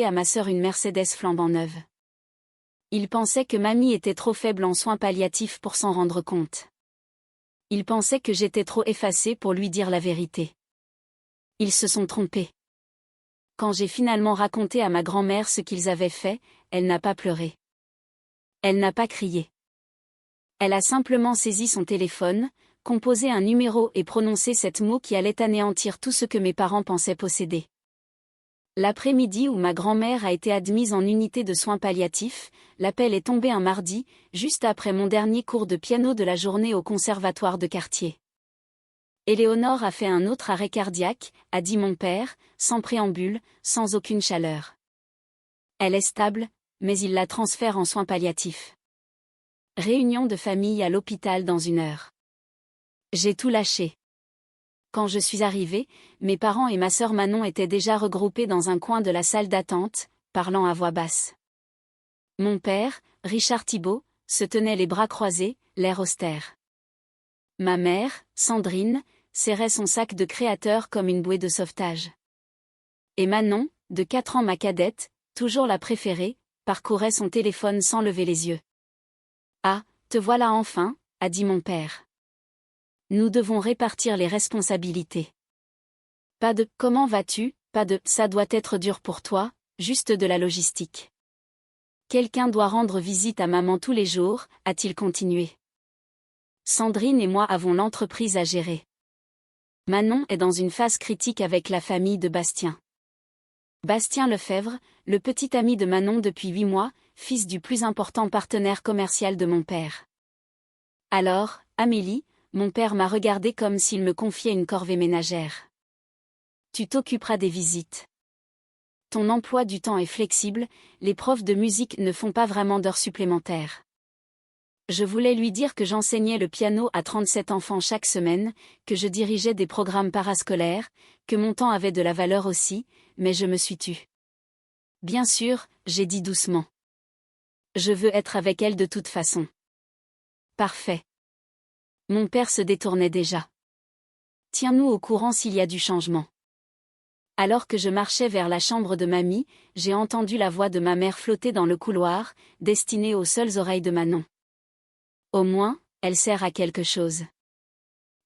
à ma sœur une Mercedes flambant neuve. Il pensait que mamie était trop faible en soins palliatifs pour s'en rendre compte. Il pensait que j'étais trop effacée pour lui dire la vérité. Ils se sont trompés. Quand j'ai finalement raconté à ma grand-mère ce qu'ils avaient fait, elle n'a pas pleuré. Elle n'a pas crié. Elle a simplement saisi son téléphone, composé un numéro et prononcé cet mot qui allait anéantir tout ce que mes parents pensaient posséder. L'après-midi où ma grand-mère a été admise en unité de soins palliatifs, l'appel est tombé un mardi, juste après mon dernier cours de piano de la journée au conservatoire de quartier. Éléonore a fait un autre arrêt cardiaque, a dit mon père, sans préambule, sans aucune chaleur. Elle est stable, mais il la transfère en soins palliatifs. Réunion de famille à l'hôpital dans 1 heure. J'ai tout lâché. Quand je suis arrivée, mes parents et ma sœur Manon étaient déjà regroupés dans un coin de la salle d'attente, parlant à voix basse. Mon père, Richard Thibault, se tenait les bras croisés, l'air austère. Ma mère, Sandrine, serrait son sac de créateur comme une bouée de sauvetage. Et Manon, de 4 ans ma cadette, toujours la préférée, parcourait son téléphone sans lever les yeux. « Ah, te voilà enfin », a dit mon père. Nous devons répartir les responsabilités. Pas de « comment vas-tu », pas de « ça doit être dur pour toi », juste de la logistique. Quelqu'un doit rendre visite à maman tous les jours, a-t-il continué. Sandrine et moi avons l'entreprise à gérer. Manon est dans une phase critique avec la famille de Bastien. Bastien Lefebvre, le petit ami de Manon depuis 8 mois, fils du plus important partenaire commercial de mon père. Alors, Amélie, mon père m'a regardé comme s'il me confiait une corvée ménagère. Tu t'occuperas des visites. Ton emploi du temps est flexible, les profs de musique ne font pas vraiment d'heures supplémentaires. Je voulais lui dire que j'enseignais le piano à 37 enfants chaque semaine, que je dirigeais des programmes parascolaires, que mon temps avait de la valeur aussi, mais je me suis tue. Bien sûr, j'ai dit doucement. Je veux être avec elle de toute façon. Parfait. Mon père se détournait déjà. Tiens-nous au courant s'il y a du changement. Alors que je marchais vers la chambre de mamie, j'ai entendu la voix de ma mère flotter dans le couloir, destinée aux seules oreilles de Manon. Au moins, elle sert à quelque chose.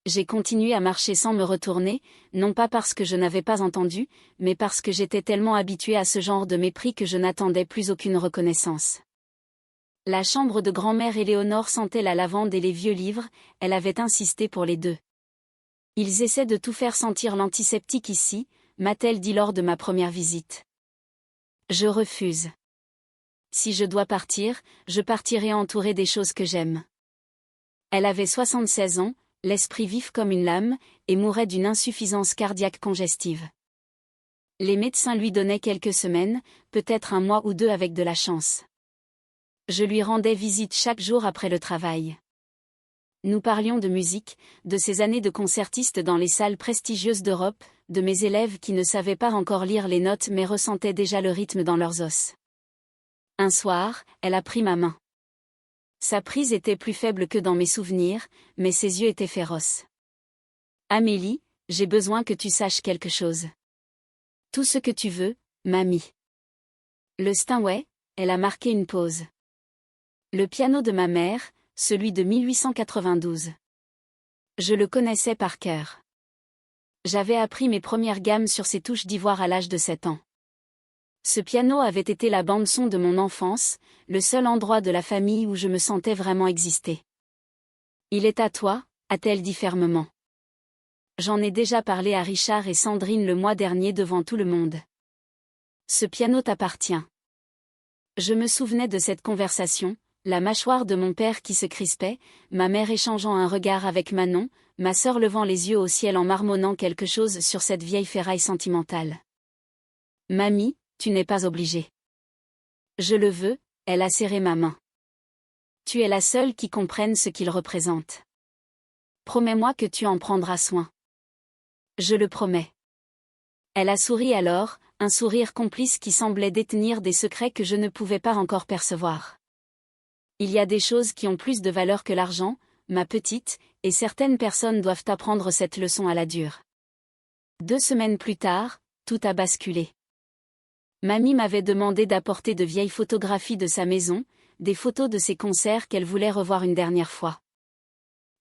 J'ai continué à marcher sans me retourner, non pas parce que je n'avais pas entendu, mais parce que j'étais tellement habituée à ce genre de mépris que je n'attendais plus aucune reconnaissance. La chambre de grand-mère Éléonore sentait la lavande et les vieux livres, elle avait insisté pour les 2. Ils essaient de tout faire sentir l'antiseptique ici, m'a-t-elle dit lors de ma première visite. Je refuse. Si je dois partir, je partirai entourée des choses que j'aime. Elle avait 76 ans, l'esprit vif comme une lame, et mourait d'une insuffisance cardiaque congestive. Les médecins lui donnaient quelques semaines, peut-être 1 mois ou 2 avec de la chance. Je lui rendais visite chaque jour après le travail. Nous parlions de musique, de ces années de concertiste dans les salles prestigieuses d'Europe, de mes élèves qui ne savaient pas encore lire les notes mais ressentaient déjà le rythme dans leurs os. Un soir, elle a pris ma main. Sa prise était plus faible que dans mes souvenirs, mais ses yeux étaient féroces. Amélie, j'ai besoin que tu saches quelque chose. Tout ce que tu veux, mamie. Le Steinway, elle a marqué une pause. Le piano de ma mère, celui de 1892. Je le connaissais par cœur. J'avais appris mes premières gammes sur ses touches d'ivoire à l'âge de 7 ans. Ce piano avait été la bande-son de mon enfance, le seul endroit de la famille où je me sentais vraiment exister. Il est à toi, a-t-elle dit fermement. J'en ai déjà parlé à Richard et Sandrine le mois dernier devant tout le monde. Ce piano t'appartient. Je me souvenais de cette conversation, la mâchoire de mon père qui se crispait, ma mère échangeant un regard avec Manon, ma sœur levant les yeux au ciel en marmonnant quelque chose sur cette vieille ferraille sentimentale. Mamie, tu n'es pas obligée. Je le veux, elle a serré ma main. Tu es la seule qui comprenne ce qu'il représente. Promets-moi que tu en prendras soin. Je le promets. Elle a souri alors, un sourire complice qui semblait détenir des secrets que je ne pouvais pas encore percevoir. Il y a des choses qui ont plus de valeur que l'argent, ma petite, et certaines personnes doivent apprendre cette leçon à la dure. 2 semaines plus tard, tout a basculé. Mamie m'avait demandé d'apporter de vieilles photographies de sa maison, des photos de ses concerts qu'elle voulait revoir une dernière fois.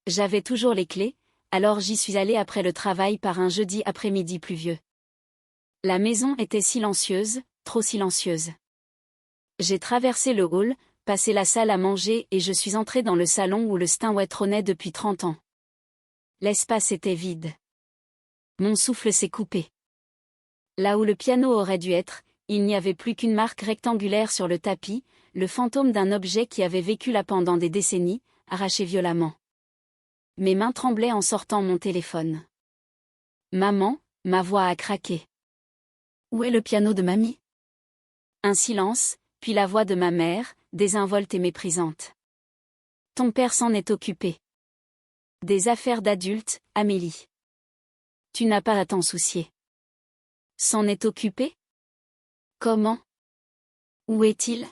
J'avais toujours les clés, alors j'y suis allée après le travail par un jeudi après-midi pluvieux. La maison était silencieuse, trop silencieuse. J'ai traversé le hall, passé la salle à manger et je suis entrée dans le salon où le Steinway trônait depuis 30 ans. L'espace était vide. Mon souffle s'est coupé. Là où le piano aurait dû être, il n'y avait plus qu'une marque rectangulaire sur le tapis, le fantôme d'un objet qui avait vécu là pendant des décennies, arraché violemment. Mes mains tremblaient en sortant mon téléphone. Maman, ma voix a craqué. Où est le piano de mamie? Un silence, puis la voix de ma mère, désinvolte et méprisante. Ton père s'en est occupé. Des affaires d'adulte, Amélie. Tu n'as pas à t'en soucier. S'en est occupé? Comment? Où est-il?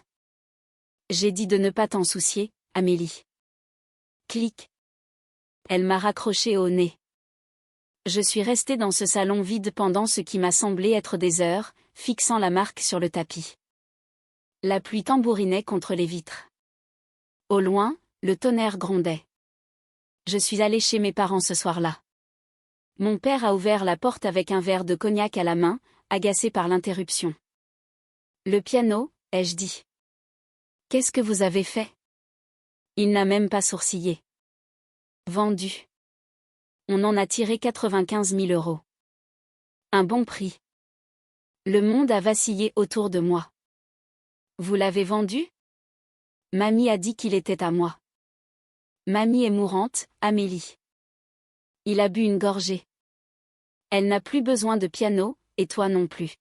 J'ai dit de ne pas t'en soucier, Amélie. Clic. Elle m'a raccroché au nez. Je suis restée dans ce salon vide pendant ce qui m'a semblé être des heures, fixant la marque sur le tapis. La pluie tambourinait contre les vitres. Au loin, le tonnerre grondait. Je suis allée chez mes parents ce soir-là. Mon père a ouvert la porte avec un verre de cognac à la main, agacé par l'interruption. Le piano, ai-je dit. Qu'est-ce que vous avez fait? Il n'a même pas sourcillé. Vendu. On en a tiré 95 000 €. Un bon prix. Le monde a vacillé autour de moi. Vous l'avez vendu? Mamie a dit qu'il était à moi. Mamie est mourante, Amélie. Il a bu une gorgée. Elle n'a plus besoin de piano, et toi non plus.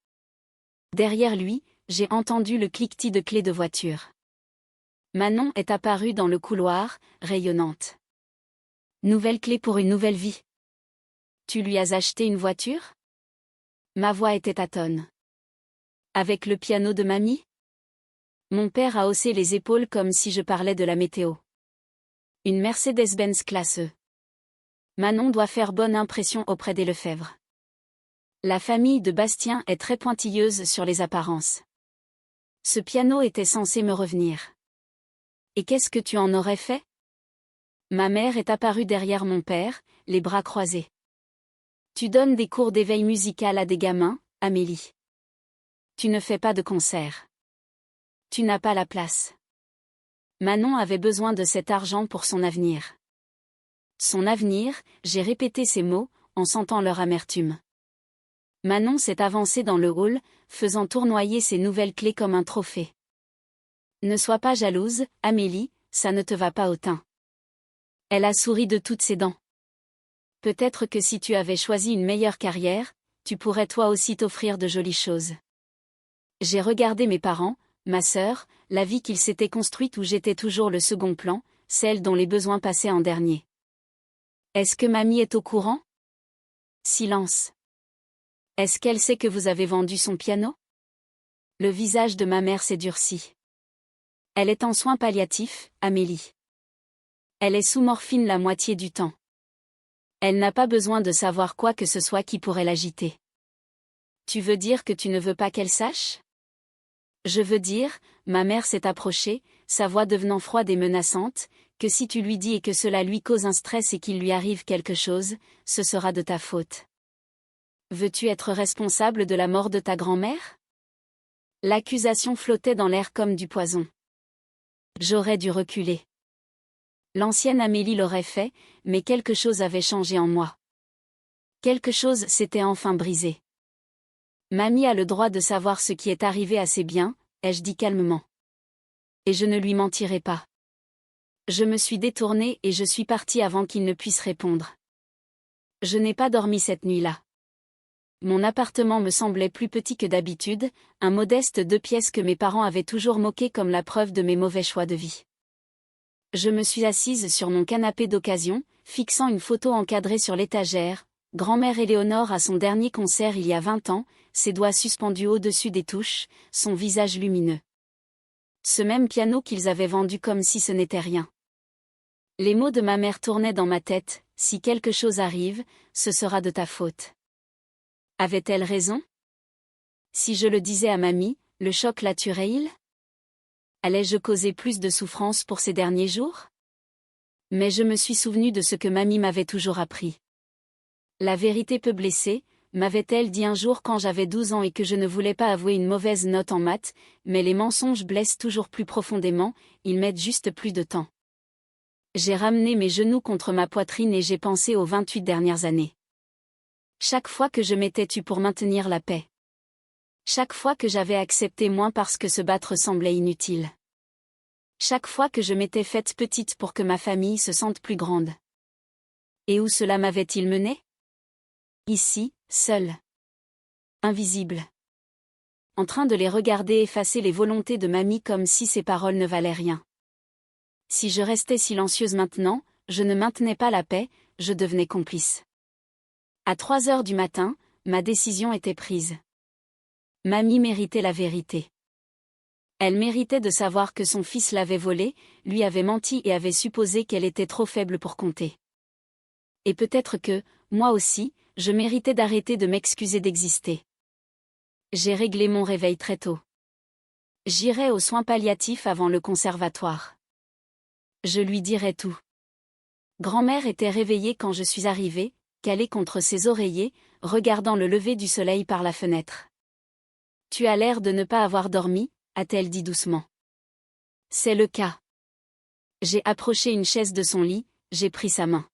Derrière lui, j'ai entendu le cliquetis de clés de voiture. Manon est apparue dans le couloir, rayonnante. Nouvelle clé pour une nouvelle vie. Tu lui as acheté une voiture? Ma voix était atone. Avec le piano de mamie? Mon père a haussé les épaules comme si je parlais de la météo. Une Mercedes-Benz classe E. Manon doit faire bonne impression auprès des Lefebvre. La famille de Bastien est très pointilleuse sur les apparences. Ce piano était censé me revenir. Et qu'est-ce que tu en aurais fait? Ma mère est apparue derrière mon père, les bras croisés. Tu donnes des cours d'éveil musical à des gamins, Amélie. Tu ne fais pas de concert. Tu n'as pas la place. Manon avait besoin de cet argent pour son avenir. Son avenir, j'ai répété ces mots, en sentant leur amertume. Manon s'est avancée dans le hall, faisant tournoyer ses nouvelles clés comme un trophée. Ne sois pas jalouse, Amélie, ça ne te va pas au teint. Elle a souri de toutes ses dents. Peut-être que si tu avais choisi une meilleure carrière, tu pourrais toi aussi t'offrir de jolies choses. J'ai regardé mes parents, ma sœur, la vie qu'ils s'étaient construite où j'étais toujours le second plan, celle dont les besoins passaient en dernier. Est-ce que mamie est au courant? Silence. Est-ce qu'elle sait que vous avez vendu son piano? Le visage de ma mère s'est durci. Elle est en soins palliatifs, Amélie. Elle est sous morphine la moitié du temps. Elle n'a pas besoin de savoir quoi que ce soit qui pourrait l'agiter. Tu veux dire que tu ne veux pas qu'elle sache? Je veux dire, ma mère s'est approchée, sa voix devenant froide et menaçante, que si tu lui dis et que cela lui cause un stress et qu'il lui arrive quelque chose, ce sera de ta faute. Veux-tu être responsable de la mort de ta grand-mère? L'accusation flottait dans l'air comme du poison. J'aurais dû reculer. L'ancienne Amélie l'aurait fait, mais quelque chose avait changé en moi. Quelque chose s'était enfin brisé. Mamie a le droit de savoir ce qui est arrivé à ses biens, ai-je dit calmement. Et je ne lui mentirai pas. Je me suis détournée et je suis partie avant qu'il ne puisse répondre. Je n'ai pas dormi cette nuit-là. Mon appartement me semblait plus petit que d'habitude, un modeste 2 pièces que mes parents avaient toujours moqué comme la preuve de mes mauvais choix de vie. Je me suis assise sur mon canapé d'occasion, fixant une photo encadrée sur l'étagère, grand-mère Éléonore à son dernier concert il y a 20 ans, ses doigts suspendus au-dessus des touches, son visage lumineux. Ce même piano qu'ils avaient vendu comme si ce n'était rien. Les mots de ma mère tournaient dans ma tête, si quelque chose arrive, ce sera de ta faute. Avait-elle raison? Si je le disais à mamie, Le choc la tuerait-il? Allais-je causer plus de souffrance pour ces derniers jours? Mais je me suis souvenu de ce que mamie m'avait toujours appris. La vérité peut blesser, m'avait-elle dit un jour quand j'avais 12 ans et que je ne voulais pas avouer une mauvaise note en maths, mais les mensonges blessent toujours plus profondément, ils mettent juste plus de temps. J'ai ramené mes genoux contre ma poitrine et j'ai pensé aux 28 dernières années. Chaque fois que je m'étais tue pour maintenir la paix. Chaque fois que j'avais accepté moins parce que se battre semblait inutile. Chaque fois que je m'étais faite petite pour que ma famille se sente plus grande. Et où cela m'avait-il mené? Ici, seul. Invisible. En train de les regarder effacer les volontés de mamie comme si ces paroles ne valaient rien. Si je restais silencieuse maintenant, je ne maintenais pas la paix, je devenais complice. À 3 heures du matin, ma décision était prise. Mamie méritait la vérité. Elle méritait de savoir que son fils l'avait volée, lui avait menti et avait supposé qu'elle était trop faible pour compter. Et peut-être que, moi aussi, je méritais d'arrêter de m'excuser d'exister. J'ai réglé mon réveil très tôt. J'irai aux soins palliatifs avant le conservatoire. Je lui dirai tout. Grand-mère était réveillée quand je suis arrivée, calée contre ses oreillers, regardant le lever du soleil par la fenêtre. « Tu as l'air de ne pas avoir dormi », a-t-elle dit doucement. C'est le cas. J'ai approché une chaise de son lit, j'ai pris sa main.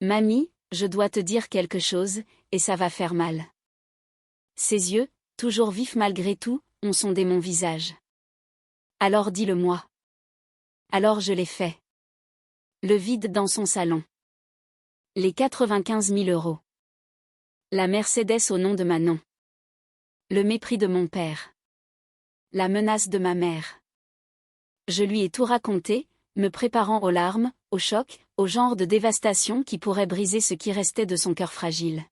Mamie, je dois te dire quelque chose, et ça va faire mal. Ses yeux, toujours vifs malgré tout, ont sondé mon visage. Alors dis-le-moi. Alors je l'ai fait. Le vide dans son salon. Les 95 000 €. La Mercedes au nom de Manon. Le mépris de mon père. La menace de ma mère. Je lui ai tout raconté, me préparant aux larmes, au choc, au genre de dévastation qui pourrait briser ce qui restait de son cœur fragile.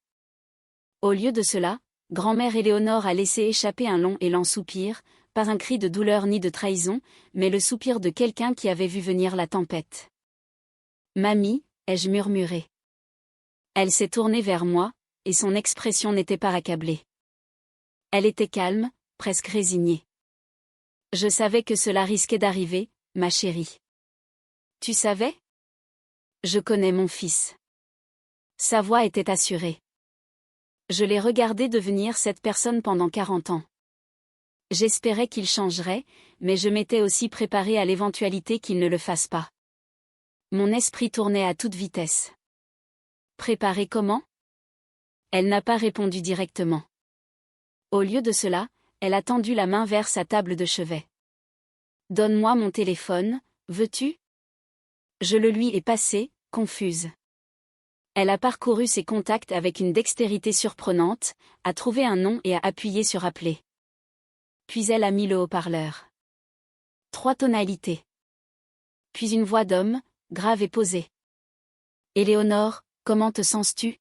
Au lieu de cela, grand-mère Éléonore a laissé échapper un long et lent soupir, pas un cri de douleur ni de trahison, mais le soupir de quelqu'un qui avait vu venir la tempête. « Mamie », ai-je murmuré. Elle s'est tournée vers moi, et son expression n'était pas accablée. Elle était calme, presque résignée. Je savais que cela risquait d'arriver, ma chérie. Tu savais? Je connais mon fils. Sa voix était assurée. Je l'ai regardé devenir cette personne pendant 40 ans. J'espérais qu'il changerait, mais je m'étais aussi préparée à l'éventualité qu'il ne le fasse pas. Mon esprit tournait à toute vitesse. Préparer comment? Elle n'a pas répondu directement. Au lieu de cela, elle a tendu la main vers sa table de chevet. Donne-moi mon téléphone, veux-tu? Je le lui ai passé, confuse. Elle a parcouru ses contacts avec une dextérité surprenante, a trouvé un nom et a appuyé sur appeler. Puis elle a mis le haut-parleur. 3 tonalités. Puis une voix d'homme, grave et posée. Éléonore, comment te sens-tu?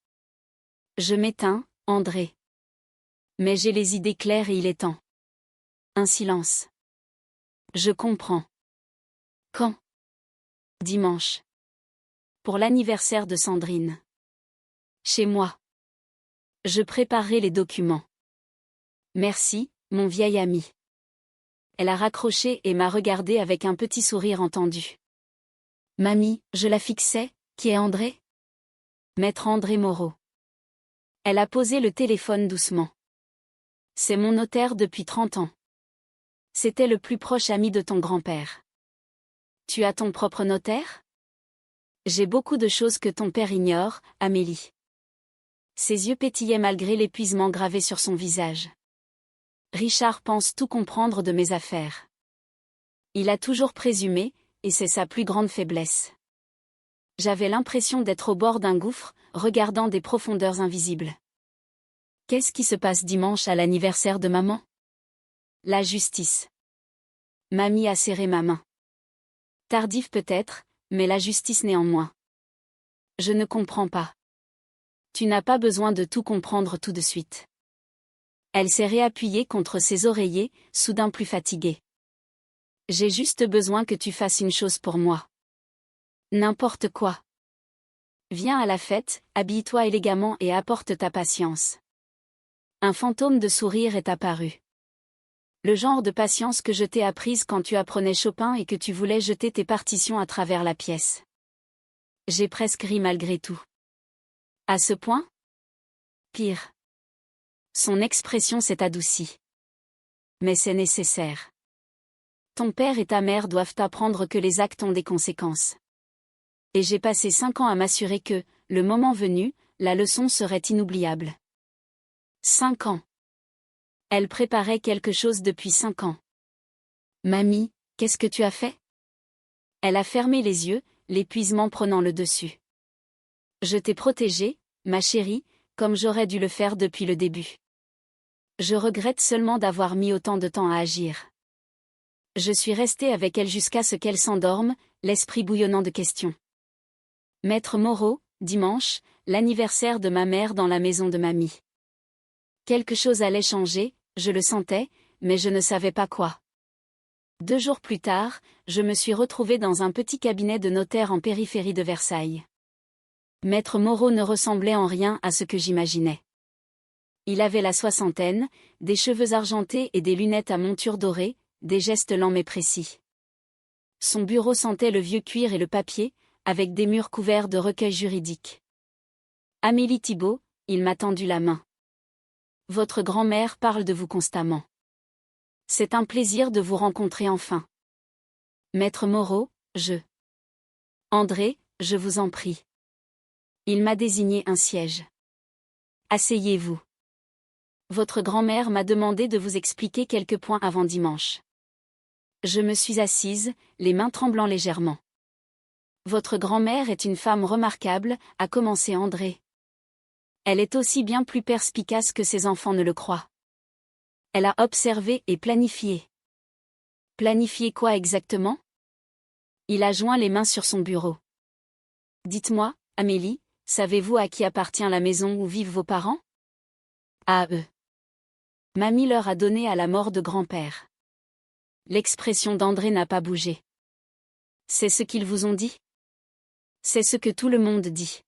Je m'éteins, André. Mais j'ai les idées claires et il est temps. Un silence. Je comprends. Quand? Dimanche. Pour l'anniversaire de Sandrine. Chez moi. Je préparerai les documents. Merci, mon vieil ami. Elle a raccroché et m'a regardé avec un petit sourire entendu. Mamie, je la fixais, qui est André? Maître André Moreau. Elle a posé le téléphone doucement. C'est mon notaire depuis 30 ans. C'était le plus proche ami de ton grand-père. Tu as ton propre notaire? J'ai beaucoup de choses que ton père ignore, Amélie. Ses yeux pétillaient malgré l'épuisement gravé sur son visage. Richard pense tout comprendre de mes affaires. Il a toujours présumé, et c'est sa plus grande faiblesse. J'avais l'impression d'être au bord d'un gouffre, regardant des profondeurs invisibles. Qu'est-ce qui se passe dimanche à l'anniversaire de maman? La justice. Mamie a serré ma main. Tardif peut-être, mais la justice néanmoins. Je ne comprends pas. Tu n'as pas besoin de tout comprendre tout de suite. Elle s'est réappuyée contre ses oreillers, soudain plus fatiguée. J'ai juste besoin que tu fasses une chose pour moi. N'importe quoi. Viens à la fête, habille-toi élégamment et apporte ta patience. Un fantôme de sourire est apparu. Le genre de patience que je t'ai apprise quand tu apprenais Chopin et que tu voulais jeter tes partitions à travers la pièce. J'ai presque ri malgré tout. À ce point? Pire. Son expression s'est adoucie. Mais c'est nécessaire. Ton père et ta mère doivent apprendre que les actes ont des conséquences. Et j'ai passé 5 ans à m'assurer que, le moment venu, la leçon serait inoubliable. 5 ans. Elle préparait quelque chose depuis 5 ans. Mamie, qu'est-ce que tu as fait? Elle a fermé les yeux, l'épuisement prenant le dessus. Je t'ai protégée, ma chérie, comme j'aurais dû le faire depuis le début. Je regrette seulement d'avoir mis autant de temps à agir. Je suis restée avec elle jusqu'à ce qu'elle s'endorme, l'esprit bouillonnant de questions. Maître Moreau, dimanche, l'anniversaire de ma mère dans la maison de mamie. Quelque chose allait changer, je le sentais, mais je ne savais pas quoi. 2 jours plus tard, je me suis retrouvée dans un petit cabinet de notaire en périphérie de Versailles. Maître Moreau ne ressemblait en rien à ce que j'imaginais. Il avait la soixantaine, des cheveux argentés et des lunettes à monture dorée, des gestes lents mais précis. Son bureau sentait le vieux cuir et le papier, avec des murs couverts de recueils juridiques. Amélie Thibault, il m'a tendu la main. Votre grand-mère parle de vous constamment. C'est un plaisir de vous rencontrer enfin. Maître Moreau, André, je vous en prie. Il m'a désigné un siège. Asseyez-vous. Votre grand-mère m'a demandé de vous expliquer quelques points avant dimanche. Je me suis assise, les mains tremblant légèrement. Votre grand-mère est une femme remarquable, a commencé André. Elle est aussi bien plus perspicace que ses enfants ne le croient. Elle a observé et planifié. Planifié quoi exactement? Il a joint les mains sur son bureau. Dites-moi, Amélie, savez-vous à qui appartient la maison où vivent vos parents? À eux. Mamie leur a donné à la mort de grand-père. L'expression d'André n'a pas bougé. C'est ce qu'ils vous ont dit? C'est ce que tout le monde dit.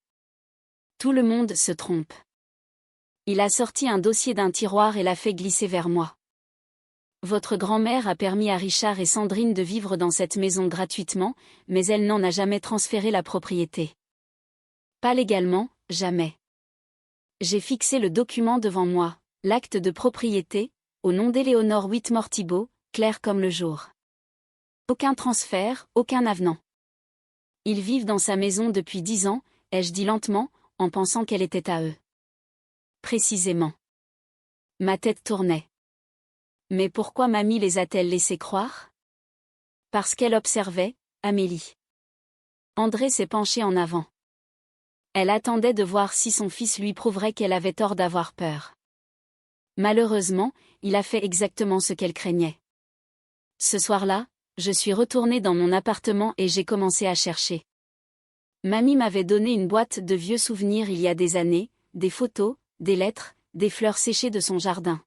Tout le monde se trompe. Il a sorti un dossier d'un tiroir et l'a fait glisser vers moi. Votre grand-mère a permis à Richard et Sandrine de vivre dans cette maison gratuitement, mais elle n'en a jamais transféré la propriété. Pas légalement, jamais. J'ai fixé le document devant moi, l'acte de propriété, au nom d'Éléonore Whitmore Thibault, clair comme le jour. Aucun transfert, aucun avenant. Ils vivent dans sa maison depuis 10 ans, ai-je dit lentement, en pensant qu'elle était à eux. Précisément. Ma tête tournait. Mais pourquoi mamie les a-t-elle laissés croire? Parce qu'elle observait, Amélie. André s'est penché en avant. Elle attendait de voir si son fils lui prouverait qu'elle avait tort d'avoir peur. Malheureusement, il a fait exactement ce qu'elle craignait. Ce soir-là, je suis retournée dans mon appartement et j'ai commencé à chercher. Mamie m'avait donné une boîte de vieux souvenirs il y a des années, des photos, des lettres, des fleurs séchées de son jardin.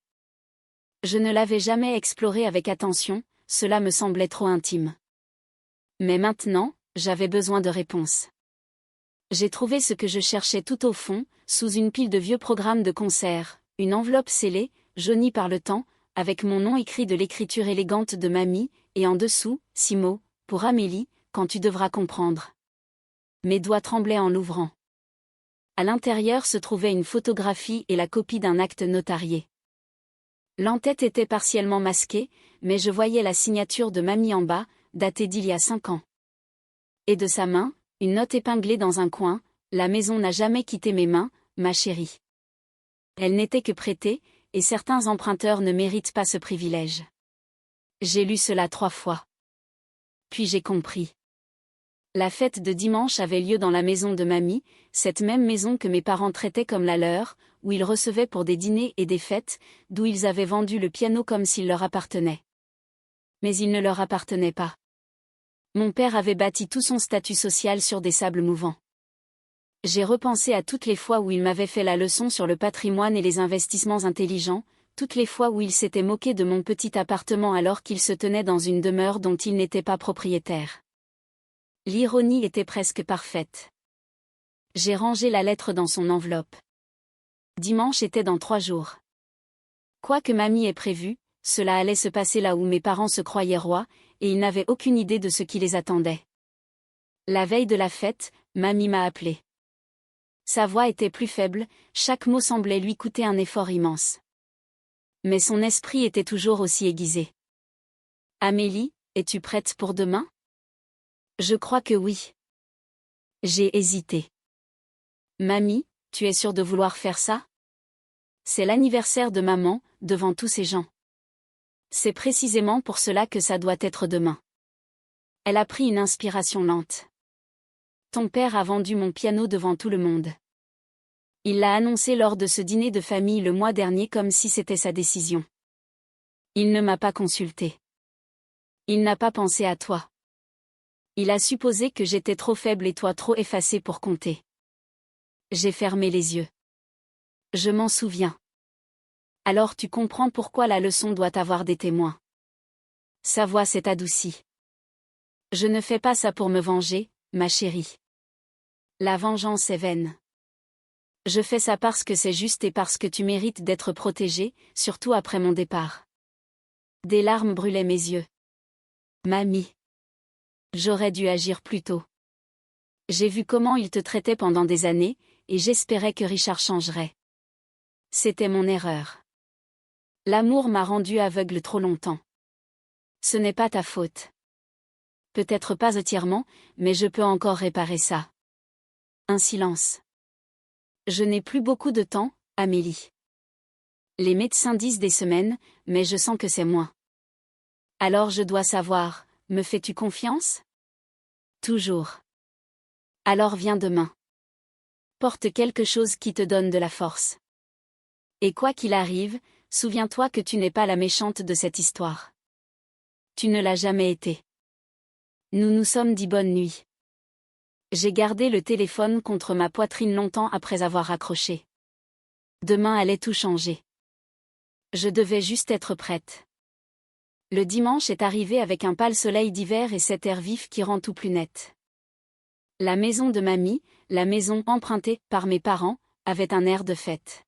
Je ne l'avais jamais exploré avec attention, cela me semblait trop intime. Mais maintenant, j'avais besoin de réponses. J'ai trouvé ce que je cherchais tout au fond, sous une pile de vieux programmes de concert, une enveloppe scellée, jaunie par le temps, avec mon nom écrit de l'écriture élégante de mamie, et en dessous, 6 mots, pour Amélie, quand tu devras comprendre. Mes doigts tremblaient en l'ouvrant. À l'intérieur se trouvait une photographie et la copie d'un acte notarié. L'entête était partiellement masquée, mais je voyais la signature de mamie en bas, datée d'il y a 5 ans. Et de sa main, une note épinglée dans un coin, la maison n'a jamais quitté mes mains, ma chérie. Elle n'était que prêtée, et certains emprunteurs ne méritent pas ce privilège. J'ai lu cela 3 fois. Puis j'ai compris. La fête de dimanche avait lieu dans la maison de mamie, cette même maison que mes parents traitaient comme la leur, où ils recevaient pour des dîners et des fêtes, d'où ils avaient vendu le piano comme s'il leur appartenait. Mais il ne leur appartenait pas. Mon père avait bâti tout son statut social sur des sables mouvants. J'ai repensé à toutes les fois où il m'avait fait la leçon sur le patrimoine et les investissements intelligents, toutes les fois où il s'était moqué de mon petit appartement alors qu'il se tenait dans une demeure dont il n'était pas propriétaire. L'ironie était presque parfaite. J'ai rangé la lettre dans son enveloppe. Dimanche était dans 3 jours. Quoi que mamie ait prévu, cela allait se passer là où mes parents se croyaient rois, et ils n'avaient aucune idée de ce qui les attendait. La veille de la fête, mamie m'a appelé. Sa voix était plus faible, chaque mot semblait lui coûter un effort immense. Mais son esprit était toujours aussi aiguisé. « Amélie, es-tu prête pour demain ? » « Je crois que oui. » J'ai hésité. « Mamie, tu es sûre de vouloir faire ça ? C'est l'anniversaire de maman, devant tous ces gens. C'est précisément pour cela que ça doit être demain. » Elle a pris une inspiration lente. « Ton père a vendu mon piano devant tout le monde. Il l'a annoncé lors de ce dîner de famille le mois dernier comme si c'était sa décision. Il ne m'a pas consulté. Il n'a pas pensé à toi. Il a supposé que j'étais trop faible et toi trop effacée pour compter. » J'ai fermé les yeux. Je m'en souviens. Alors tu comprends pourquoi la leçon doit avoir des témoins. Sa voix s'est adoucie. Je ne fais pas ça pour me venger, ma chérie. La vengeance est vaine. Je fais ça parce que c'est juste et parce que tu mérites d'être protégée, surtout après mon départ. Des larmes brûlaient mes yeux. Mamie. J'aurais dû agir plus tôt. J'ai vu comment il te traitait pendant des années, et j'espérais que Richard changerait. C'était mon erreur. L'amour m'a rendu aveugle trop longtemps. Ce n'est pas ta faute. Peut-être pas entièrement, mais je peux encore réparer ça. Un silence. Je n'ai plus beaucoup de temps, Amélie. Les médecins disent des semaines, mais je sens que c'est moins. Alors je dois savoir, me fais-tu confiance ? Toujours. Alors viens demain. Porte quelque chose qui te donne de la force. Et quoi qu'il arrive, souviens-toi que tu n'es pas la méchante de cette histoire. Tu ne l'as jamais été. Nous nous sommes dit bonne nuit. J'ai gardé le téléphone contre ma poitrine longtemps après avoir raccroché. Demain allait tout changer. Je devais juste être prête. Le dimanche est arrivé avec un pâle soleil d'hiver et cet air vif qui rend tout plus net. La maison de mamie, la maison empruntée par mes parents, avait un air de fête.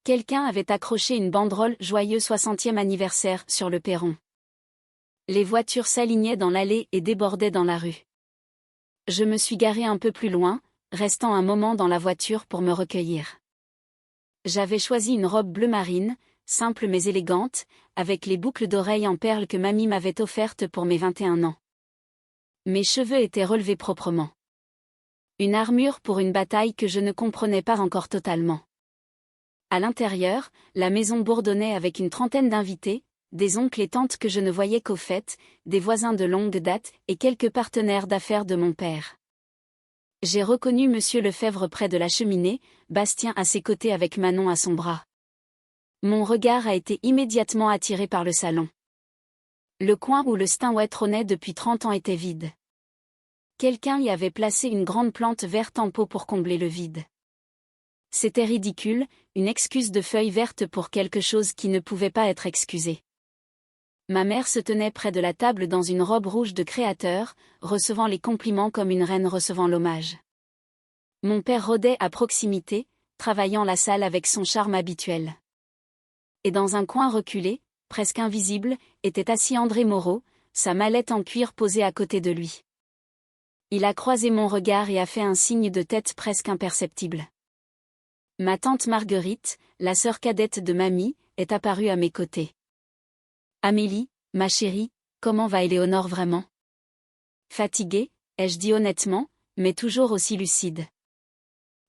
Quelqu'un avait accroché une banderole « Joyeux 60e anniversaire » sur le perron. Les voitures s'alignaient dans l'allée et débordaient dans la rue. Je me suis garée un peu plus loin, restant un moment dans la voiture pour me recueillir. J'avais choisi une robe bleu marine, simple mais élégante, avec les boucles d'oreilles en perles que mamie m'avait offertes pour mes 21 ans. Mes cheveux étaient relevés proprement. Une armure pour une bataille que je ne comprenais pas encore totalement. À l'intérieur, la maison bourdonnait avec une trentaine d'invités, des oncles et tantes que je ne voyais qu'aux fêtes, des voisins de longue date et quelques partenaires d'affaires de mon père. J'ai reconnu Monsieur Lefebvre près de la cheminée, Bastien à ses côtés avec Manon à son bras. Mon regard a été immédiatement attiré par le salon. Le coin où le Steinway trônait depuis 30 ans était vide. Quelqu'un y avait placé une grande plante verte en pot pour combler le vide. C'était ridicule, une excuse de feuilles vertes pour quelque chose qui ne pouvait pas être excusé. Ma mère se tenait près de la table dans une robe rouge de créateur, recevant les compliments comme une reine recevant l'hommage. Mon père rôdait à proximité, travaillant la salle avec son charme habituel. Et dans un coin reculé, presque invisible, était assis André Moreau, sa mallette en cuir posée à côté de lui. Il a croisé mon regard et a fait un signe de tête presque imperceptible. Ma tante Marguerite, la sœur cadette de mamie, est apparue à mes côtés. « Amélie, ma chérie, comment va Éléonore vraiment ? » Fatiguée, ai-je dit honnêtement, mais toujours aussi lucide.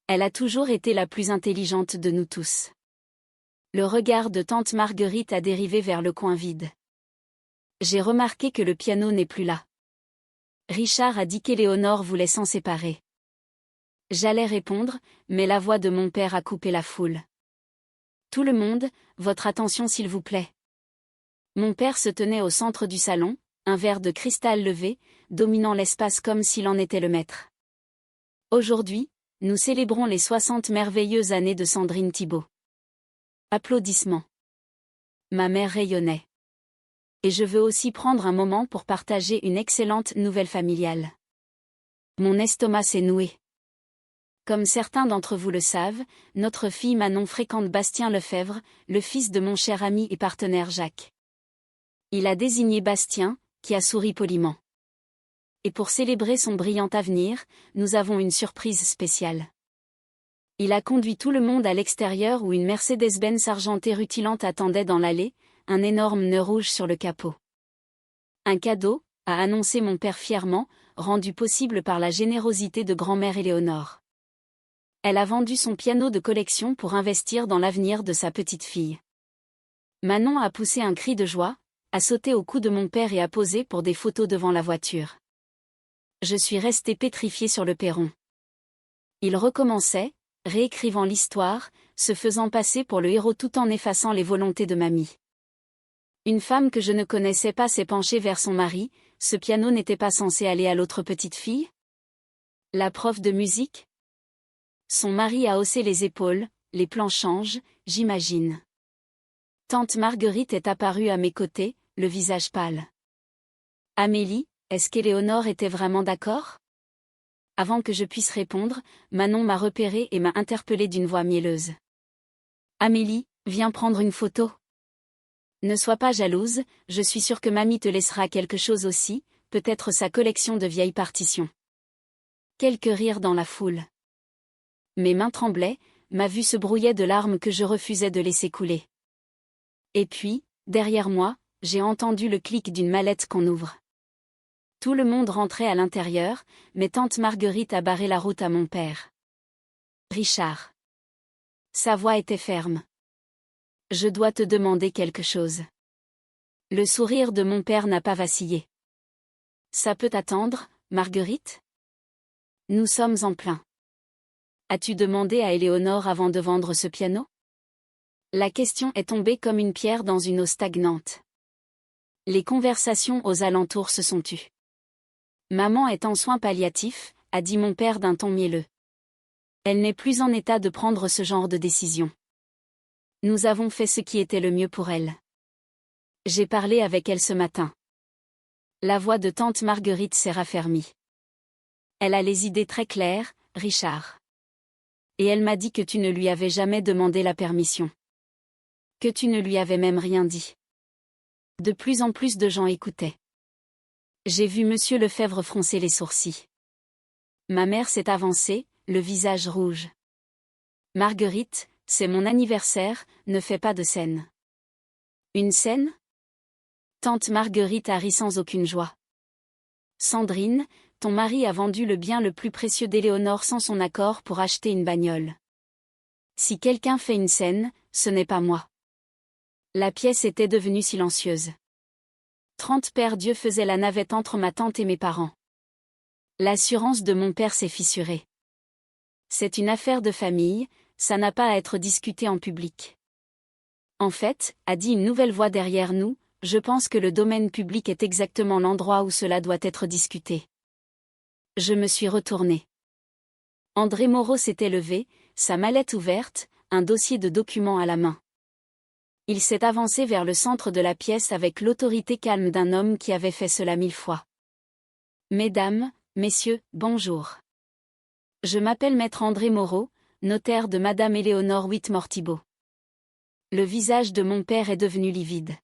Elle a toujours été la plus intelligente de nous tous. Le regard de tante Marguerite a dérivé vers le coin vide. J'ai remarqué que le piano n'est plus là. Richard a dit qu'Éléonore voulait s'en séparer. J'allais répondre, mais la voix de mon père a coupé la foule. Tout le monde, votre attention s'il vous plaît. Mon père se tenait au centre du salon, un verre de cristal levé, dominant l'espace comme s'il en était le maître. Aujourd'hui, nous célébrons les 60 merveilleuses années de Sandrine Thibault. Applaudissements. Ma mère rayonnait. Et je veux aussi prendre un moment pour partager une excellente nouvelle familiale. Mon estomac s'est noué. Comme certains d'entre vous le savent, notre fille Manon fréquente Bastien Lefebvre, le fils de mon cher ami et partenaire Jacques. Il a désigné Bastien, qui a souri poliment. Et pour célébrer son brillant avenir, nous avons une surprise spéciale. Il a conduit tout le monde à l'extérieur où une Mercedes-Benz argentée rutilante attendait dans l'allée, un énorme nœud rouge sur le capot. Un cadeau, a annoncé mon père fièrement, rendu possible par la générosité de grand-mère Éléonore. Elle a vendu son piano de collection pour investir dans l'avenir de sa petite fille. Manon a poussé un cri de joie, a sauté au cou de mon père et a posé pour des photos devant la voiture. Je suis restée pétrifiée sur le perron. Il recommençait, réécrivant l'histoire, se faisant passer pour le héros tout en effaçant les volontés de mamie. Une femme que je ne connaissais pas s'est penchée vers son mari, ce piano n'était pas censé aller à l'autre petite fille? La prof de musique? Son mari a haussé les épaules, les plans changent, j'imagine. Tante Marguerite est apparue à mes côtés, le visage pâle. Amélie, est-ce qu'Éléonore était vraiment d'accord? Avant que je puisse répondre, Manon m'a repérée et m'a interpellée d'une voix mielleuse. Amélie, viens prendre une photo. Ne sois pas jalouse, je suis sûre que mamie te laissera quelque chose aussi, peut-être sa collection de vieilles partitions. Quelques rires dans la foule. Mes mains tremblaient, ma vue se brouillait de larmes que je refusais de laisser couler. Et puis, derrière moi, j'ai entendu le clic d'une mallette qu'on ouvre. Tout le monde rentrait à l'intérieur, mais tante Marguerite a barré la route à mon père. Richard. Sa voix était ferme. Je dois te demander quelque chose. Le sourire de mon père n'a pas vacillé. Ça peut attendre, Marguerite? Nous sommes en plein. As-tu demandé à Éléonore avant de vendre ce piano? La question est tombée comme une pierre dans une eau stagnante. Les conversations aux alentours se sont tues. Maman est en soins palliatifs, a dit mon père d'un ton mielleux. Elle n'est plus en état de prendre ce genre de décision. Nous avons fait ce qui était le mieux pour elle. J'ai parlé avec elle ce matin. La voix de tante Marguerite s'est raffermie. Elle a les idées très claires, Richard. Et elle m'a dit que tu ne lui avais jamais demandé la permission. Que tu ne lui avais même rien dit. De plus en plus de gens écoutaient. J'ai vu monsieur Lefebvre froncer les sourcils. Ma mère s'est avancée, le visage rouge. Marguerite, c'est mon anniversaire, ne fais pas de scène. Une scène? Tante Marguerite a ri sans aucune joie. Sandrine, ton mari a vendu le bien le plus précieux d'Éléonore sans son accord pour acheter une bagnole. Si quelqu'un fait une scène, ce n'est pas moi. La pièce était devenue silencieuse. 30 pères Dieu faisaient la navette entre ma tante et mes parents. L'assurance de mon père s'est fissurée. C'est une affaire de famille, ça n'a pas à être discuté en public. En fait, a dit une nouvelle voix derrière nous, je pense que le domaine public est exactement l'endroit où cela doit être discuté. Je me suis retournée. André Moreau s'était levé, sa mallette ouverte, un dossier de documents à la main. Il s'est avancé vers le centre de la pièce avec l'autorité calme d'un homme qui avait fait cela 1000 fois. Mesdames, messieurs, bonjour. Je m'appelle maître André Moreau, notaire de madame Éléonore Whitmore-Thibault. Le visage de mon père est devenu livide.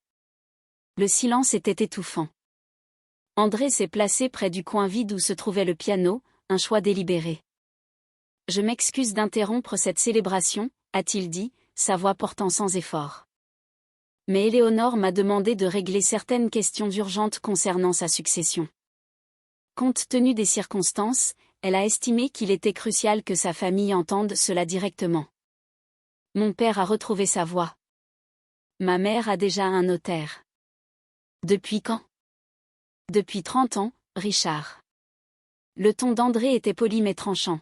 Le silence était étouffant. André s'est placé près du coin vide où se trouvait le piano, un choix délibéré. Je m'excuse d'interrompre cette célébration, a-t-il dit, sa voix portant sans effort. Mais Éléonore m'a demandé de régler certaines questions urgentes concernant sa succession. Compte tenu des circonstances, elle a estimé qu'il était crucial que sa famille entende cela directement. Mon père a retrouvé sa voix. Ma mère a déjà un notaire. Depuis quand? Depuis 30 ans, Richard. Le ton d'André était poli mais tranchant.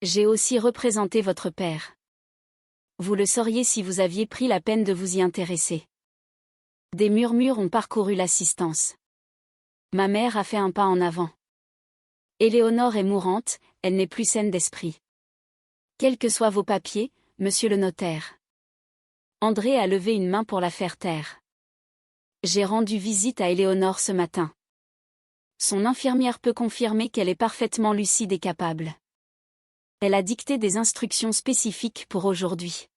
J'ai aussi représenté votre père. Vous le sauriez si vous aviez pris la peine de vous y intéresser. Des murmures ont parcouru l'assistance. Ma mère a fait un pas en avant. Éléonore est mourante, elle n'est plus saine d'esprit. Quels que soient vos papiers, monsieur le notaire. André a levé une main pour la faire taire. J'ai rendu visite à Éléonore ce matin. Son infirmière peut confirmer qu'elle est parfaitement lucide et capable. Elle a dicté des instructions spécifiques pour aujourd'hui.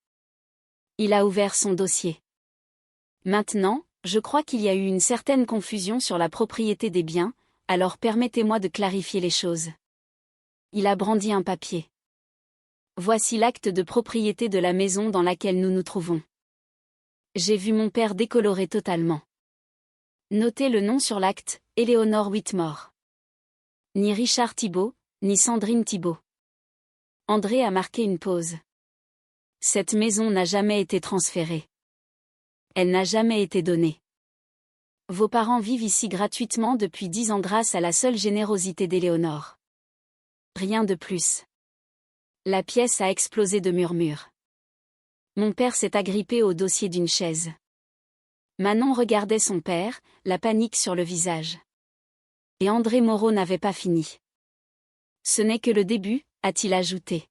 Il a ouvert son dossier. Maintenant, je crois qu'il y a eu une certaine confusion sur la propriété des biens, alors permettez-moi de clarifier les choses. Il a brandi un papier. Voici l'acte de propriété de la maison dans laquelle nous nous trouvons. J'ai vu mon père décolorer totalement. Notez le nom sur l'acte, Éléonore Whitmore. Ni Richard Thibault, ni Sandrine Thibault. André a marqué une pause. Cette maison n'a jamais été transférée. Elle n'a jamais été donnée. Vos parents vivent ici gratuitement depuis 10 ans grâce à la seule générosité d'Éléonore. Rien de plus. La pièce a explosé de murmures. Mon père s'est agrippé au dossier d'une chaise. Manon regardait son père, la panique sur le visage. Et André Moreau n'avait pas fini. Ce n'est que le début, a-t-il ajouté.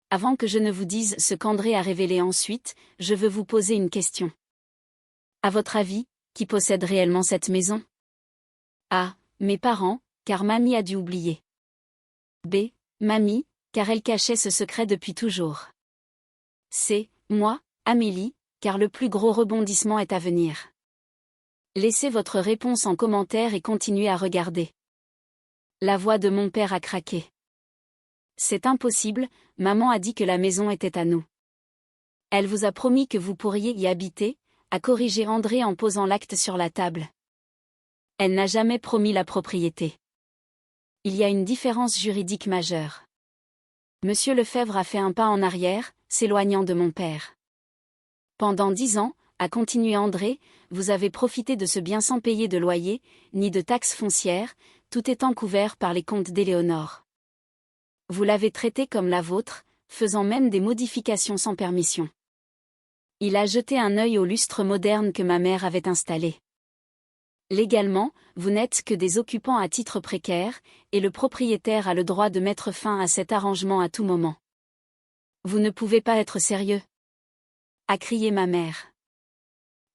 Avant que je ne vous dise ce qu'André a révélé ensuite, je veux vous poser une question. À votre avis, qui possède réellement cette maison? A. Mes parents, car mamie a dû oublier. B. Mamie, car elle cachait ce secret depuis toujours. C. Moi, Amélie, car le plus gros rebondissement est à venir. Laissez votre réponse en commentaire et continuez à regarder. La voix de mon père a craqué. C'est impossible, maman a dit que la maison était à nous. Elle vous a promis que vous pourriez y habiter, a corrigé André en posant l'acte sur la table. Elle n'a jamais promis la propriété. Il y a une différence juridique majeure. Monsieur Lefebvre a fait un pas en arrière, s'éloignant de mon père. Pendant 10 ans, a continué André, vous avez profité de ce bien sans payer de loyer, ni de taxes foncières, tout étant couvert par les comptes d'Éléonore. Vous l'avez traité comme la vôtre, faisant même des modifications sans permission. Il a jeté un œil au lustre moderne que ma mère avait installé. Légalement, vous n'êtes que des occupants à titre précaire, et le propriétaire a le droit de mettre fin à cet arrangement à tout moment. Vous ne pouvez pas être sérieux, a crié ma mère.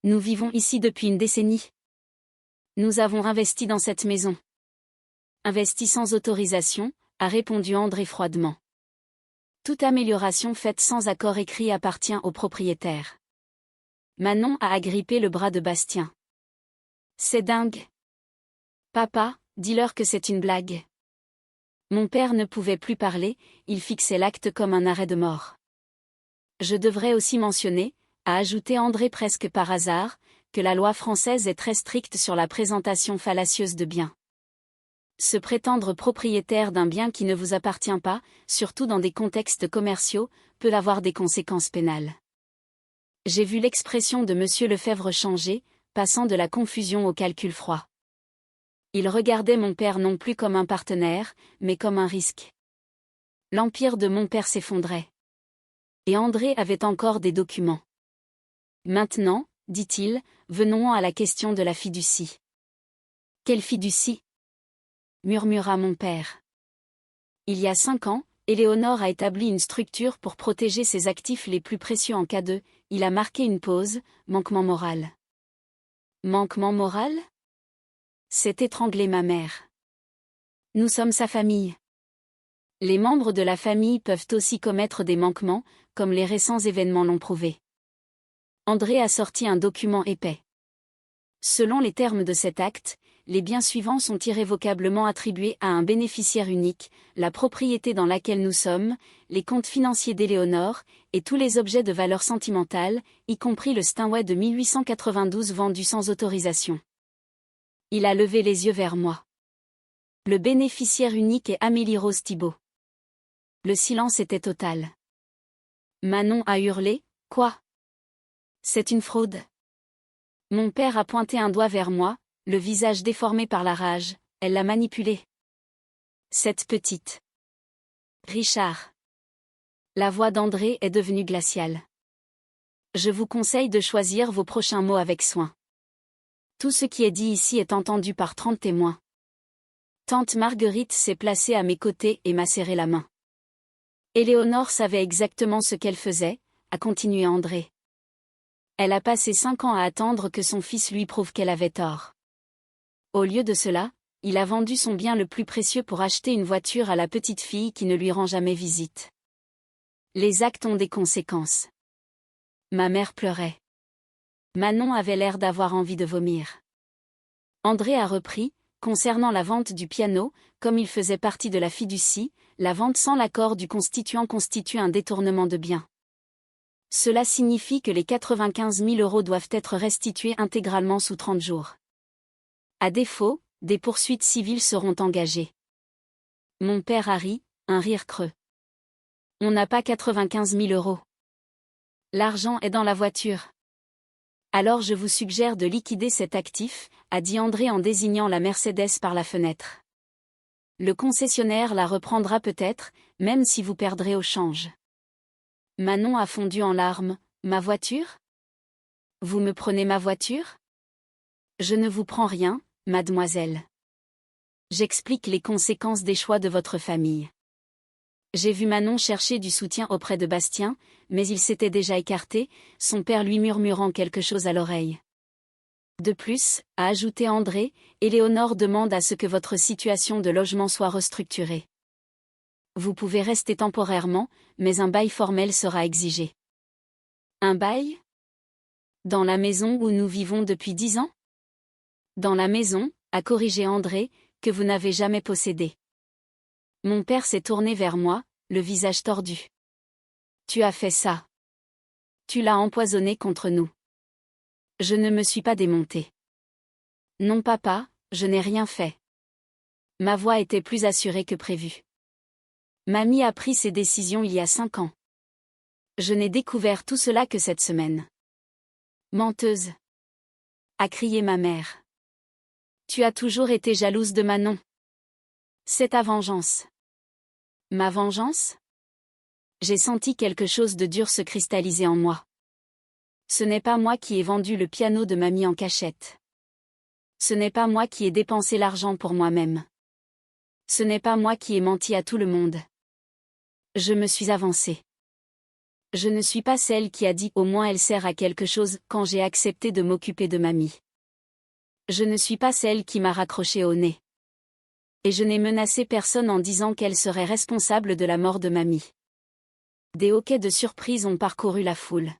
Nous vivons ici depuis une décennie. Nous avons investi dans cette maison. Investi sans autorisation, a répondu André froidement. Toute amélioration faite sans accord écrit appartient au propriétaire. Manon a agrippé le bras de Bastien. C'est dingue. Papa, dis-leur que c'est une blague. Mon père ne pouvait plus parler, il fixait l'acte comme un arrêt de mort. Je devrais aussi mentionner, a ajouté André presque par hasard, que la loi française est très stricte sur la présentation fallacieuse de biens. Se prétendre propriétaire d'un bien qui ne vous appartient pas, surtout dans des contextes commerciaux, peut avoir des conséquences pénales. J'ai vu l'expression de Monsieur Lefebvre changer, passant de la confusion au calcul froid. Il regardait mon père non plus comme un partenaire, mais comme un risque. L'empire de mon père s'effondrait. Et André avait encore des documents. Maintenant, dit-il, venons à la question de la fiducie. Quelle fiducie? Murmura mon père. Il y a 5 ans, Éléonore a établi une structure pour protéger ses actifs les plus précieux en cas de, il a marqué une pause, manquement moral. Manquement moral? C'est étrangler ma mère. Nous sommes sa famille. Les membres de la famille peuvent aussi commettre des manquements, comme les récents événements l'ont prouvé. André a sorti un document épais. Selon les termes de cet acte, les biens suivants sont irrévocablement attribués à un bénéficiaire unique, la propriété dans laquelle nous sommes, les comptes financiers d'Éléonore, et tous les objets de valeur sentimentale, y compris le Steinway de 1892 vendu sans autorisation. Il a levé les yeux vers moi. Le bénéficiaire unique est Amélie Rose Thibault. Le silence était total. Manon a hurlé, « Quoi? C'est une fraude. » Mon père a pointé un doigt vers moi, le visage déformé par la rage, elle l'a manipulée. Cette petite. Richard. La voix d'André est devenue glaciale. Je vous conseille de choisir vos prochains mots avec soin. Tout ce qui est dit ici est entendu par 30 témoins. Tante Marguerite s'est placée à mes côtés et m'a serré la main. Éléonore savait exactement ce qu'elle faisait, a continué André. Elle a passé 5 ans à attendre que son fils lui prouve qu'elle avait tort. Au lieu de cela, il a vendu son bien le plus précieux pour acheter une voiture à la petite fille qui ne lui rend jamais visite. Les actes ont des conséquences. Ma mère pleurait. Manon avait l'air d'avoir envie de vomir. André a repris, concernant la vente du piano, comme il faisait partie de la fiducie, la vente sans l'accord du constituant constitue un détournement de biens. Cela signifie que les 95 000 € doivent être restitués intégralement sous 30 jours. À défaut, des poursuites civiles seront engagées. Mon père a ri, un rire creux. On n'a pas 95 000 €. L'argent est dans la voiture. Alors je vous suggère de liquider cet actif, a dit André en désignant la Mercedes par la fenêtre. Le concessionnaire la reprendra peut-être, même si vous perdrez au change. Manon a fondu en larmes. Ma voiture ? Vous me prenez ma voiture ? Je ne vous prends rien, mademoiselle. J'explique les conséquences des choix de votre famille. J'ai vu Manon chercher du soutien auprès de Bastien, mais il s'était déjà écarté, son père lui murmurant quelque chose à l'oreille. De plus, a ajouté André, Éléonore demande à ce que votre situation de logement soit restructurée. Vous pouvez rester temporairement, mais un bail formel sera exigé. Un bail ? Dans la maison où nous vivons depuis 10 ans ? Dans la maison, a corrigé André, que vous n'avez jamais possédée. Mon père s'est tourné vers moi, le visage tordu. Tu as fait ça. Tu l'as empoisonné contre nous. Je ne me suis pas démontée. Non papa, je n'ai rien fait. Ma voix était plus assurée que prévu. Mamie a pris ses décisions il y a 5 ans. Je n'ai découvert tout cela que cette semaine. Menteuse, a crié ma mère. Tu as toujours été jalouse de Manon. C'est ta vengeance. Ma vengeance ? J'ai senti quelque chose de dur se cristalliser en moi. Ce n'est pas moi qui ai vendu le piano de mamie en cachette. Ce n'est pas moi qui ai dépensé l'argent pour moi-même. Ce n'est pas moi qui ai menti à tout le monde. Je me suis avancée. Je ne suis pas celle qui a dit « au moins elle sert à quelque chose » quand j'ai accepté de m'occuper de mamie. Je ne suis pas celle qui m'a raccroché au nez. Et je n'ai menacé personne en disant qu'elle serait responsable de la mort de mamie. Des hoquets de surprise ont parcouru la foule.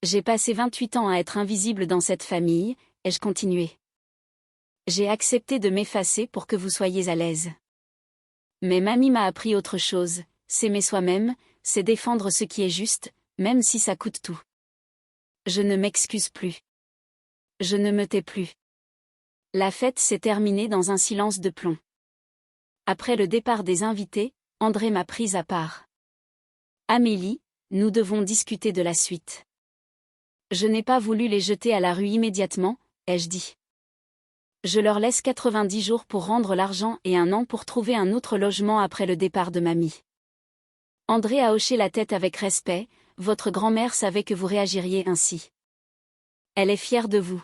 J'ai passé 28 ans à être invisible dans cette famille, ai-je continué. J'ai accepté de m'effacer pour que vous soyez à l'aise. Mais mamie m'a appris autre chose, s'aimer soi-même, c'est défendre ce qui est juste, même si ça coûte tout. Je ne m'excuse plus. Je ne me tais plus. La fête s'est terminée dans un silence de plomb. Après le départ des invités, André m'a prise à part. Amélie, nous devons discuter de la suite. Je n'ai pas voulu les jeter à la rue immédiatement, ai-je dit. Je leur laisse 90 jours pour rendre l'argent et 1 an pour trouver un autre logement après le départ de mamie. André a hoché la tête avec respect, votre grand-mère savait que vous réagiriez ainsi. Elle est fière de vous.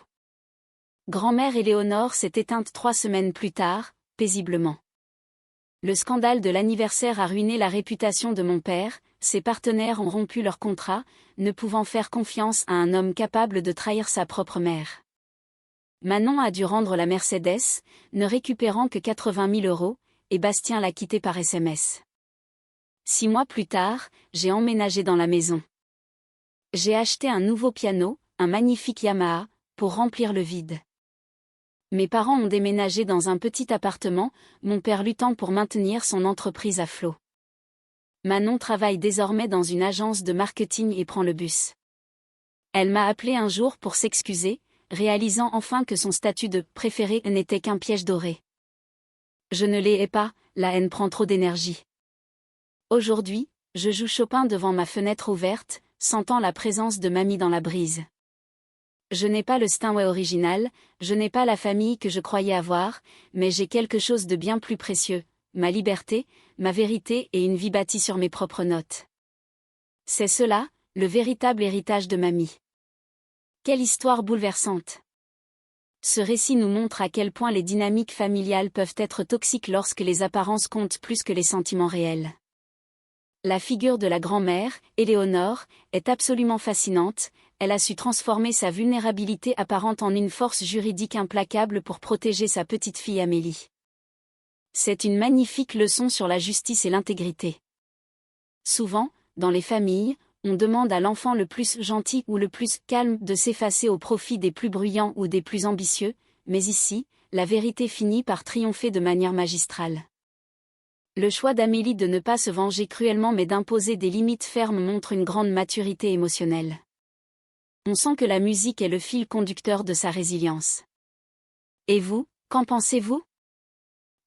Grand-mère Éléonore s'est éteinte 3 semaines plus tard, paisiblement. Le scandale de l'anniversaire a ruiné la réputation de mon père, ses partenaires ont rompu leur contrat, ne pouvant faire confiance à un homme capable de trahir sa propre mère. Manon a dû rendre la Mercedes, ne récupérant que 80 000 €, et Bastien l'a quittée par SMS. 6 mois plus tard, j'ai emménagé dans la maison. J'ai acheté un nouveau piano, un magnifique Yamaha, pour remplir le vide. Mes parents ont déménagé dans un petit appartement, mon père luttant pour maintenir son entreprise à flot. Manon travaille désormais dans une agence de marketing et prend le bus. Elle m'a appelé un jour pour s'excuser, réalisant enfin que son statut de « préféré » n'était qu'un piège doré. Je ne les hais pas, la haine prend trop d'énergie. Aujourd'hui, je joue Chopin devant ma fenêtre ouverte, sentant la présence de mamie dans la brise. Je n'ai pas le Steinway original, je n'ai pas la famille que je croyais avoir, mais j'ai quelque chose de bien plus précieux, ma liberté, ma vérité et une vie bâtie sur mes propres notes. C'est cela, le véritable héritage de mamie. Quelle histoire bouleversante! Ce récit nous montre à quel point les dynamiques familiales peuvent être toxiques lorsque les apparences comptent plus que les sentiments réels. La figure de la grand-mère, Éléonore, est absolument fascinante, elle a su transformer sa vulnérabilité apparente en une force juridique implacable pour protéger sa petite fille Amélie. C'est une magnifique leçon sur la justice et l'intégrité. Souvent, dans les familles, on demande à l'enfant le plus gentil ou le plus calme de s'effacer au profit des plus bruyants ou des plus ambitieux, mais ici, la vérité finit par triompher de manière magistrale. Le choix d'Amélie de ne pas se venger cruellement mais d'imposer des limites fermes montre une grande maturité émotionnelle. On sent que la musique est le fil conducteur de sa résilience. Et vous, qu'en pensez-vous?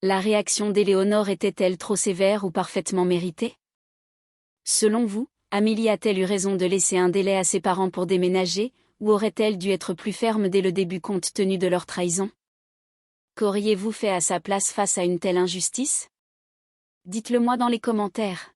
La réaction d'Éléonore était-elle trop sévère ou parfaitement méritée? Selon vous, Amélie a-t-elle eu raison de laisser un délai à ses parents pour déménager, ou aurait-elle dû être plus ferme dès le début compte tenu de leur trahison? Qu'auriez-vous fait à sa place face à une telle injustice? Dites-le moi dans les commentaires.